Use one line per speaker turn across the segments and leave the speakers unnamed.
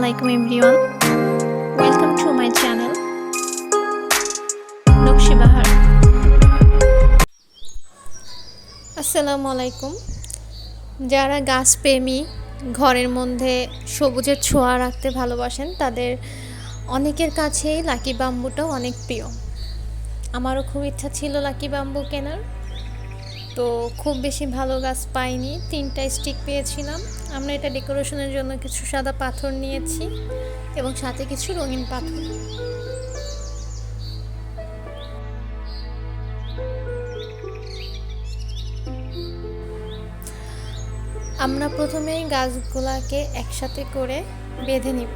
Assalamualaikum everyone. Welcome to my channel নকশি বাহার। আসসালামু আলাইকুম। যারা গাছপ্রেমী, ঘরের মধ্যে সবুজের ছোঁয়া রাখতে ভালোবাসেন, তাদের অনেকের কাছেই লাকি বাম্বুটাও অনেক প্রিয়। আমারও খুব ইচ্ছা ছিল লাকি বাম্বু কেনার, তো খুব বেশি ভালো গাছ পাইনি, 3টা স্টিক পেয়েছিলাম। আমরা এটা ডেকোরেশনের জন্য কিছু সাদা পাথর নিয়েছি এবং সাথে কিছু রঙিন পাথর। আমরা প্রথমেই গাছগুলাকে একসাথে করে বেঁধে নিব।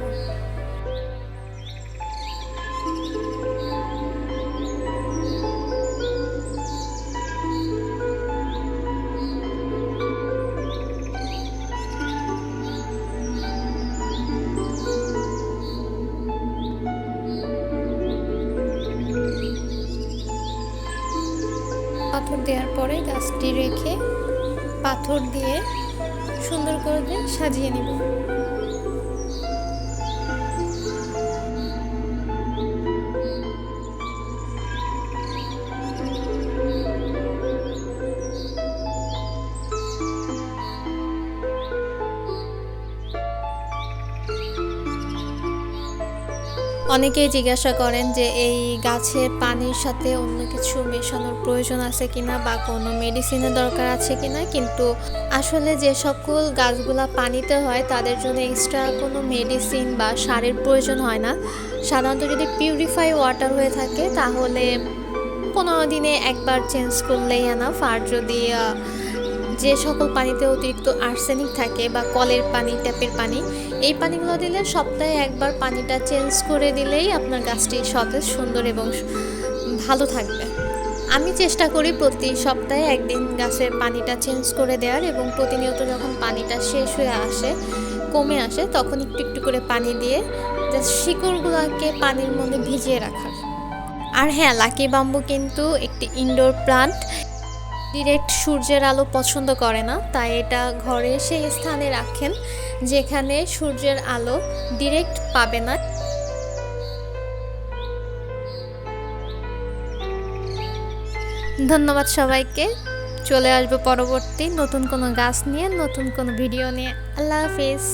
পাথর দেওয়ার পরে গাছটি রেখে পাথর দিয়ে সুন্দর করে সাজিয়ে নিব। অনেকেই জিজ্ঞাসা করেন যে এই গাছের পানির সাথে অন্য কিছু মেশানোর প্রয়োজন আছে কিনা বা কোনো মেডিসিনের দরকার আছে কিনা, কিন্তু আসলে যে সকল গাছগুলা পানিতে হয় তাদের জন্য এক্সট্রা কোনো মেডিসিন বা সারের প্রয়োজন হয় না। সাধারণত যদি পিউরিফাই ওয়াটার হয়ে থাকে তাহলে 15 দিনে একবার চেঞ্জ করলেই এনাফ। আর যদি যে সকল পানিতে অতিরিক্ত আর্সেনিক থাকে বা কলের পানি, ট্যাপের পানি, এই পানিগুলো দিলে সপ্তাহে একবার পানিটা চেঞ্জ করে দিলেই আপনার গাছটি সতেজ, সুন্দর এবং ভালো থাকবে। আমি চেষ্টা করি প্রতি সপ্তাহে একদিন গাছের পানিটা চেঞ্জ করে দেওয়ার, এবং প্রতিনিয়ত যখন পানিটা শেষ হয়ে আসে, কমে আসে, তখন একটু একটু করে পানি দিয়ে জাস্ট শিকড়গুলোকে পানির মধ্যে ভিজিয়ে রাখার। আর হ্যাঁ, লাকি বাম্বু কিন্তু একটি ইনডোর প্লান্ট, ডিরেক্ট সূর্যের আলো পছন্দ করে না, তাই এটা ঘরে সেই স্থানে রাখেন যেখানে সূর্যের আলো ডিরেক্ট পাবে না। ধন্যবাদ সবাইকে। চলে আসবো পরবর্তী নতুন কোনো গাছ নিয়ে, নতুন কোনো ভিডিও নিয়ে। আল্লাহ হাফেজ।